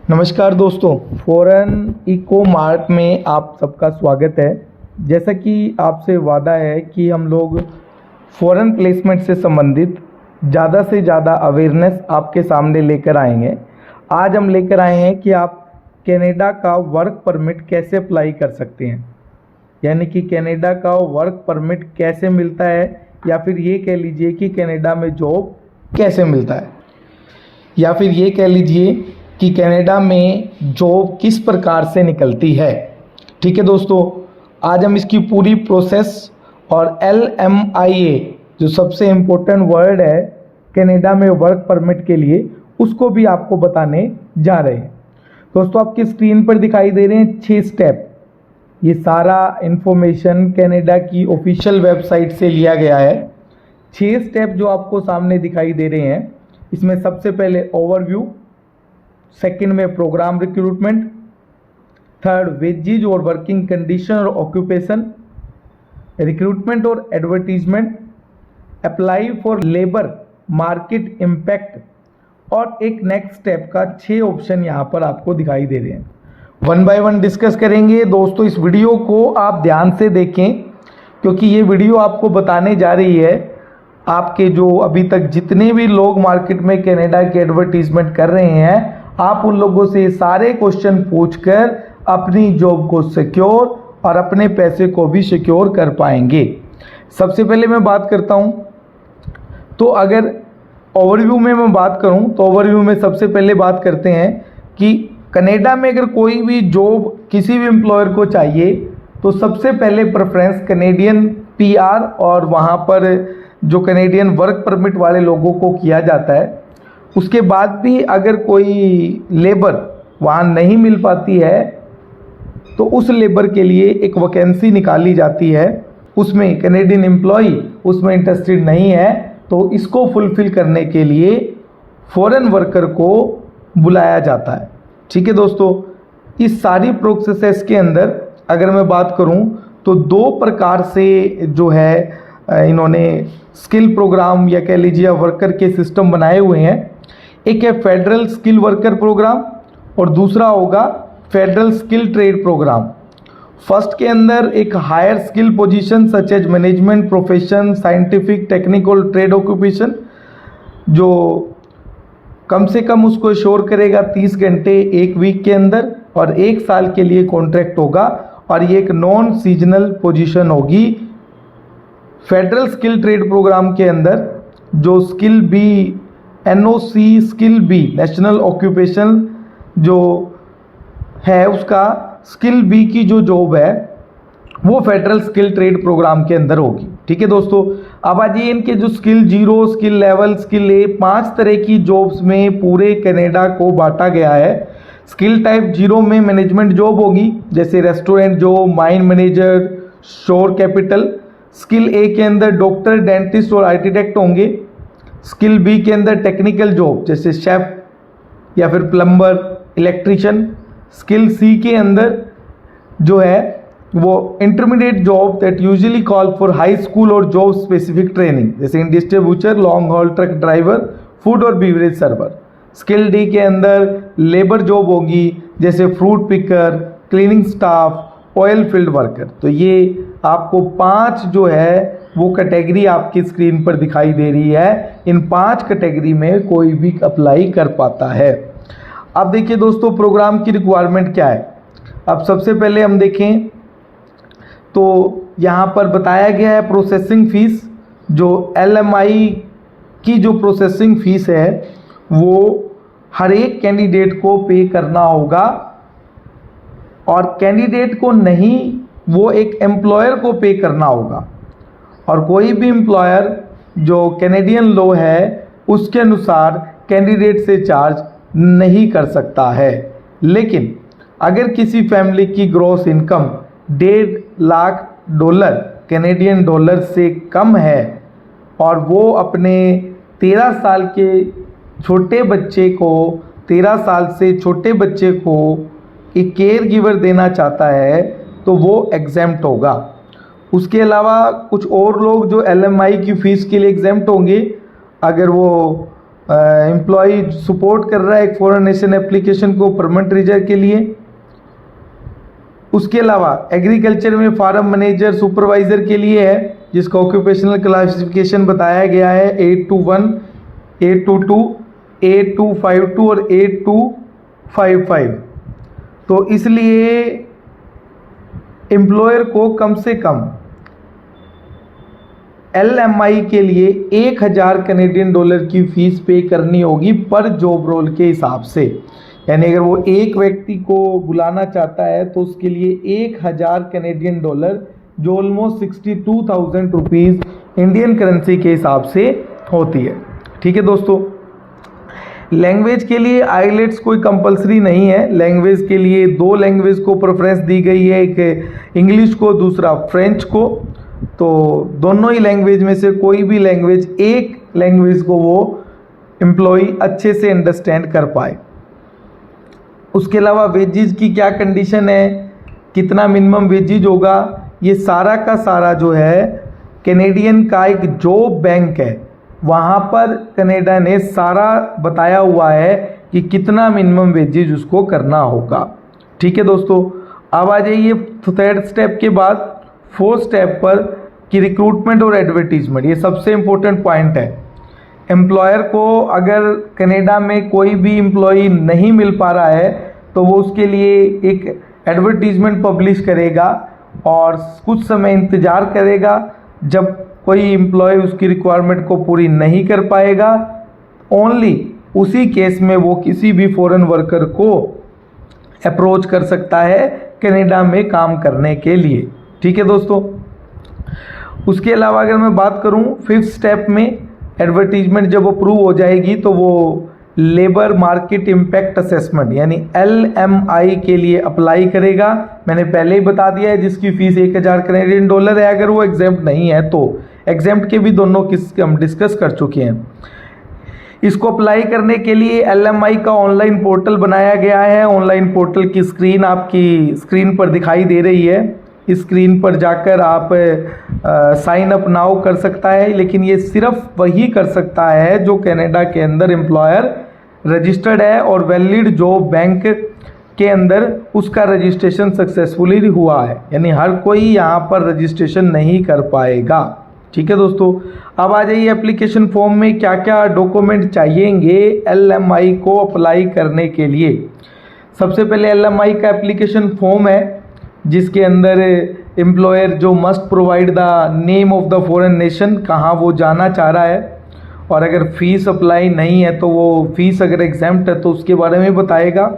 नमस्कार दोस्तों, foreign eco mart में आप सबका स्वागत है। जैसा कि आपसे वादा है कि हम लोग फॉरेन प्लेसमेंट से संबंधित ज़्यादा से ज़्यादा अवेयरनेस आपके सामने लेकर आएंगे। आज हम लेकर आए हैं कि आप कनाडा का वर्क परमिट कैसे अप्लाई कर सकते हैं, यानी कि कनाडा का वर्क परमिट कैसे मिलता है, या फिर ये कह लीजिए कि कनाडा में जॉब कैसे मिलता है, या फिर ये कह लीजिए कि कनाडा में जॉब किस प्रकार से निकलती है। ठीक है दोस्तों, आज हम इसकी पूरी प्रोसेस और LMIA जो सबसे इम्पोर्टेंट वर्ड है कनाडा में वर्क परमिट के लिए, उसको भी आपको बताने जा रहे हैं। दोस्तों, आपकी स्क्रीन पर दिखाई दे रहे हैं 6 स्टेप। ये सारा इन्फॉर्मेशन कनाडा की ऑफिशियल वेबसाइट से लिया गया है। 6 स्टेप जो आपको सामने दिखाई दे रहे हैं, इसमें सबसे पहले ओवरव्यू, सेकंड में प्रोग्राम रिक्रूटमेंट, थर्ड वेजेज और वर्किंग कंडीशन और ऑक्यूपेशन, रिक्रूटमेंट और advertisement, apply for labour market impact, और एक नेक्स्ट स्टेप का 6 ऑप्शन यहाँ पर आपको दिखाई दे रहे हैं। वन बाय वन डिस्कस करेंगे। दोस्तों, इस वीडियो को आप ध्यान से देखें, क्योंकि ये वीडियो आपको बताने जा रही है आपके जो अभी तक जितने भी लोग मार्केट में कनाडा के एडवर्टीजमेंट कर रहे हैं, आप उन लोगों से सारे क्वेश्चन पूछकर अपनी जॉब को सिक्योर और अपने पैसे को भी सिक्योर कर पाएंगे। सबसे पहले मैं बात करता हूं, तो अगर ओवरव्यू में मैं बात करूं तो ओवरव्यू में सबसे पहले बात करते हैं कि कनाडा में अगर कोई भी जॉब किसी भी एम्प्लॉयर को चाहिए तो सबसे पहले प्रेफरेंस कनेडियन PR और वहां पर जो कनेडियन वर्क परमिट वाले लोगों को किया जाता है। उसके बाद भी अगर कोई लेबर वहाँ नहीं मिल पाती है तो उस लेबर के लिए एक वैकेंसी निकाली जाती है, उसमें कनेडियन एम्प्लॉय उसमें इंटरेस्टेड नहीं है, तो इसको फुलफिल करने के लिए फॉरेन वर्कर को बुलाया जाता है। ठीक है दोस्तों, इस सारी प्रोसेस के अंदर अगर मैं बात करूं तो 2 प्रकार से जो है इन्होंने स्किल प्रोग्राम या कह लीजिए वर्कर के सिस्टम बनाए हुए हैं। एक है फेडरल स्किल वर्कर प्रोग्राम और दूसरा होगा federal skill trade program. First के अंदर एक higher skill position such as management, profession, scientific, technical, trade occupation, जो कम से कम उसको श्योर करेगा 30 घंटे 1 वीक के अंदर, और 1 साल के लिए कॉन्ट्रैक्ट होगा, और ये एक नॉन सीजनल पोजीशन होगी। फेडरल स्किल ट्रेड प्रोग्राम के अंदर जो skill B NOC skill B national occupation जो है, उसका स्किल बी की जो जॉब है वो फेडरल स्किल ट्रेड प्रोग्राम के अंदर होगी। ठीक है दोस्तों, अब आज ये इनके जो skill 0, skill level, skill A, 5 तरह की जॉब्स में पूरे कनाडा को बांटा गया है। स्किल टाइप 0 में मैनेजमेंट जॉब होगी, जैसे रेस्टोरेंट जॉब, माइन मैनेजर, शोर कैपिटल। स्किल A के अंदर डॉक्टर, डेंटिस्ट और आर्किटेक्ट होंगे। स्किल B के अंदर टेक्निकल जॉब जैसे शेफ या फिर प्लम्बर, इलेक्ट्रिशियन। स्किल C के अंदर जो है वो intermediate job that usually call for high school और जॉब स्पेसिफिक ट्रेनिंग, जैसे इन distributor, long haul truck driver, food और बीवरेज सर्वर। स्किल D के अंदर लेबर जॉब होगी, जैसे fruit picker, cleaning staff, oil field worker. तो ये आपको 5 जो है वो कैटेगरी आपकी स्क्रीन पर दिखाई दे रही है। इन 5 कैटेगरी में कोई भी अप्लाई कर पाता है। अब देखिए दोस्तों, प्रोग्राम की रिक्वायरमेंट क्या है। अब सबसे पहले हम देखें तो यहाँ पर बताया गया है प्रोसेसिंग फीस। जो LMI की जो प्रोसेसिंग फीस है वो हर एक कैंडिडेट को पे करना होगा, और कैंडिडेट को नहीं, वो एक एम्प्लॉयर को पे करना होगा। और कोई भी एम्प्लॉयर जो कैनेडियन लॉ है उसके अनुसार कैंडिडेट से चार्ज नहीं कर सकता है। लेकिन अगर किसी फैमिली की gross income $1.5 lakh Canadian dollar से कम है और वो अपने 13 साल के छोटे बच्चे को 13 साल से छोटे बच्चे को एक केयर गिवर देना चाहता है तो वो एग्जेम्प्ट होगा। उसके अलावा कुछ और लोग जो LMI की फ़ीस के लिए एग्जेम्प्ट होंगे, अगर वो एम्प्लॉय सपोर्ट कर रहा है एक फॉरेन नेशन एप्लीकेशन को परमानेंट रीजन के लिए। उसके अलावा एग्रीकल्चर में फार्म मैनेजर सुपरवाइजर के लिए है, जिसका ऑक्यूपेशनल क्लासिफिकेशन बताया गया है 821, 822, 8252 और 8255। तो इसलिए एम्प्लॉयर को कम से कम LMI के लिए 1000 कनेडियन डॉलर की फीस पे करनी होगी पर जॉब रोल के हिसाब से। यानी अगर वो एक व्यक्ति को बुलाना चाहता है तो उसके लिए 1000 कनेडियन डॉलर, जो ऑलमोस्ट 62,000 रुपीज़ इंडियन करेंसी के हिसाब से होती है। ठीक है दोस्तों, लैंग्वेज के लिए आइलेट्स कोई कंपलसरी नहीं है। लैंग्वेज के लिए 2 लैंग्वेज को प्रेफरेंस दी गई है, एक इंग्लिश को, दूसरा फ्रेंच को। तो दोनों ही लैंग्वेज में से कोई भी लैंग्वेज, एक लैंग्वेज को वो एम्प्लॉय अच्छे से अंडरस्टैंड कर पाए। उसके अलावा वेजेज की क्या कंडीशन है, कितना मिनिमम वेजेज होगा, ये सारा का सारा जो है कैनेडियन का एक जॉब बैंक है, वहाँ पर कनाडा ने सारा बताया हुआ है कि कितना मिनिमम वेजेज उसको करना होगा। ठीक है दोस्तों, अब आ जाइए 3rd स्टेप के बाद 4th स्टेप पर कि रिक्रूटमेंट और एडवर्टीजमेंट। ये सबसे इम्पोर्टेंट पॉइंट है। एम्प्लॉयर को अगर कनाडा में कोई भी एम्प्लॉई नहीं मिल पा रहा है तो वो उसके लिए एक एडवर्टीजमेंट पब्लिश करेगा और कुछ समय इंतज़ार करेगा। जब कोई एम्प्लॉय उसकी रिक्वायरमेंट को पूरी नहीं कर पाएगा, ओनली उसी केस में वो किसी भी फॉरेन वर्कर को अप्रोच कर सकता है कनाडा में काम करने के लिए। ठीक है दोस्तों, उसके अलावा अगर मैं बात करूं 5th स्टेप में, एडवर्टीजमेंट जब अप्रूव हो जाएगी तो वो लेबर मार्केट इम्पैक्ट असेसमेंट यानी LMI के लिए अप्लाई करेगा। मैंने पहले ही बता दिया है, जिसकी फीस 1000 कनेडियन डॉलर है। अगर वो एग्जेम्प्ट नहीं है तो एग्जेम्प्ट के भी दोनों हम डिस्कस कर चुके हैं। इसको अप्लाई करने के लिए LMI का ऑनलाइन पोर्टल बनाया गया है। ऑनलाइन पोर्टल की स्क्रीन आपकी स्क्रीन पर दिखाई दे रही है। इस स्क्रीन पर जाकर आप साइन अप नाउ कर सकता है, लेकिन ये सिर्फ वही कर सकता है जो कनाडा के अंदर एम्प्लॉयर रजिस्टर्ड है और वैलिड जॉब बैंक के अंदर उसका रजिस्ट्रेशन सक्सेसफुली हुआ है। यानी हर कोई यहाँ पर रजिस्ट्रेशन नहीं कर पाएगा। ठीक है दोस्तों, अब आ जाइए एप्लीकेशन फॉर्म में क्या क्या डॉक्यूमेंट चाहिएंगे LMI को अप्लाई करने के लिए। सबसे पहले LMI का एप्लीकेशन फॉर्म है, जिसके अंदर एम्प्लॉयर जो must provide the name of the foreign nation, कहाँ वो जाना चाह रहा है, और अगर फ़ीस अप्लाई नहीं है तो वो फ़ीस अगर एग्जाम्प्ट है तो उसके बारे में बताएगा।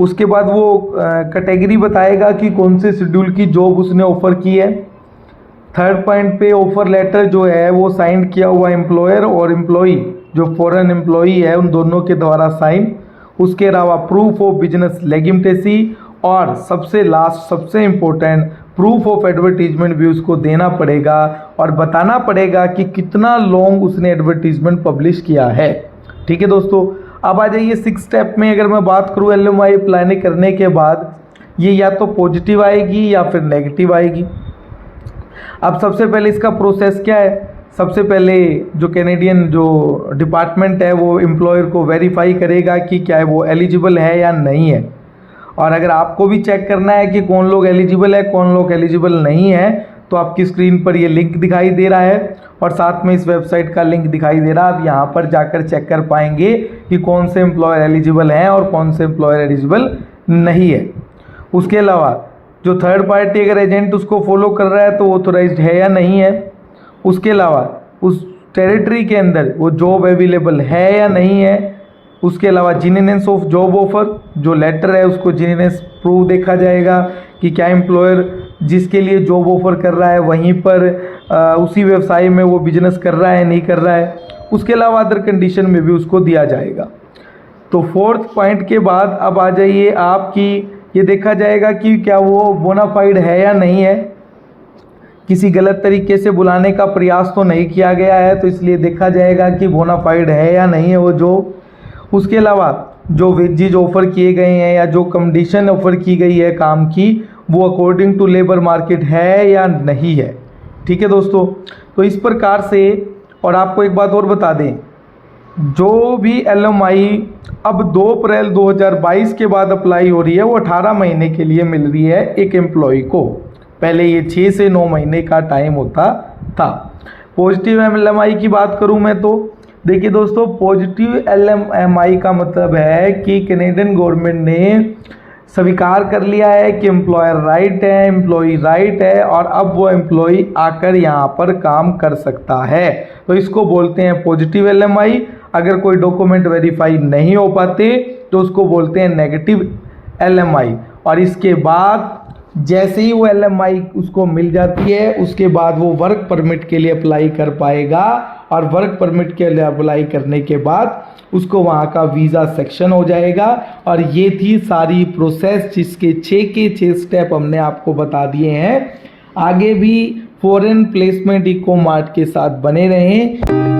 उसके बाद वो कैटेगरी बताएगा कि कौन से शेड्यूल की जॉब उसने ऑफ़र की है। 3rd पॉइंट पे ऑफ़र लेटर जो है वो साइन किया हुआ एम्प्लॉयर और एम्प्लॉई जो फॉरेन एम्प्लॉई है उन दोनों के द्वारा साइन। उसके अलावा प्रूफ ऑफ बिजनेस लेजिटिमेसी और सबसे लास्ट सबसे इम्पोर्टेंट प्रूफ ऑफ एडवर्टीजमेंट भी उसको देना पड़ेगा और बताना पड़ेगा कि कितना लॉन्ग उसने एडवर्टीजमेंट पब्लिश किया है। ठीक है दोस्तों, अब आ जाइए 6th स्टेप में। अगर मैं बात करूँ LMI अप्लाई करने के बाद ये या तो पॉजिटिव आएगी या फिर नेगेटिव आएगी। अब सबसे पहले इसका प्रोसेस क्या है, सबसे पहले जो कैनेडियन जो डिपार्टमेंट है वो एम्प्लॉयर को वेरीफाई करेगा कि क्या है वो एलिजिबल है या नहीं है। और अगर आपको भी चेक करना है कि कौन लोग एलिजिबल है कौन लोग एलिजिबल नहीं है, तो आपकी स्क्रीन पर ये लिंक दिखाई दे रहा है और साथ में इस वेबसाइट का लिंक दिखाई दे रहा है। आप यहाँ पर जाकर चेक कर पाएंगे कि कौन से एम्प्लॉयर एलिजिबल हैं और कौन से एम्प्लॉयर एलिजिबल नहीं है। उसके अलावा जो 3rd पार्टी अगर एजेंट उसको फॉलो कर रहा है तो ऑथोराइज्ड है या नहीं है। उसके अलावा उस टेरिटरी के अंदर वो जॉब अवेलेबल है या नहीं है। उसके अलावा जेन्युइनेंस ऑफ जॉब ऑफर, जो लेटर है उसको जेन्युइनेंस प्रूफ देखा जाएगा कि क्या एम्प्लॉयर जिसके लिए जॉब ऑफर कर रहा है वहीं पर उसी व्यवसाय में वो बिजनेस कर रहा है नहीं कर रहा है। उसके अलावा अदर कंडीशन में भी उसको दिया जाएगा। तो 4th पॉइंट के बाद अब आ जाइए आपकी, ये देखा जाएगा कि क्या वो बोनाफाइड है या नहीं है। किसी गलत तरीके से बुलाने का प्रयास तो नहीं किया गया है, तो इसलिए देखा जाएगा कि बोनाफाइड है या नहीं है वो जॉब। उसके अलावा जो वेजेज ऑफ़र किए गए हैं या जो कंडीशन ऑफ़र की गई है काम की, वो अकॉर्डिंग टू लेबर मार्केट है या नहीं है। ठीक है दोस्तों, तो इस प्रकार से। और आपको एक बात और बता दें, जो भी LMI अब 2 अप्रैल 2022 के बाद अप्लाई हो रही है, वो 18 महीने के लिए मिल रही है एक एम्प्लॉय को। पहले ये 6 से 9 महीने का टाइम होता था। पॉजिटिव LMI की बात करूं मैं तो देखिए दोस्तों, पॉजिटिव LMI का मतलब है कि कैनेडियन गवर्नमेंट ने स्वीकार कर लिया है कि एम्प्लॉयर राइट है, एम्प्लॉई राइट है, और अब वो एम्प्लॉई आकर यहाँ पर काम कर सकता है। तो इसको बोलते हैं पॉजिटिव LMI। अगर कोई डॉक्यूमेंट वेरीफाई नहीं हो पाते तो उसको बोलते हैं नेगेटिव LMI। और इसके बाद जैसे ही वो LMI उसको मिल जाती है, उसके बाद वो वर्क परमिट के लिए अप्लाई कर पाएगा, और वर्क परमिट के लिए अप्लाई करने के बाद उसको वहाँ का वीज़ा सेक्शन हो जाएगा। और ये थी सारी प्रोसेस, जिसके 6 के 6 स्टेप हमने आपको बता दिए हैं। आगे भी फॉरेन प्लेसमेंट इको मार्ट के साथ बने रहें।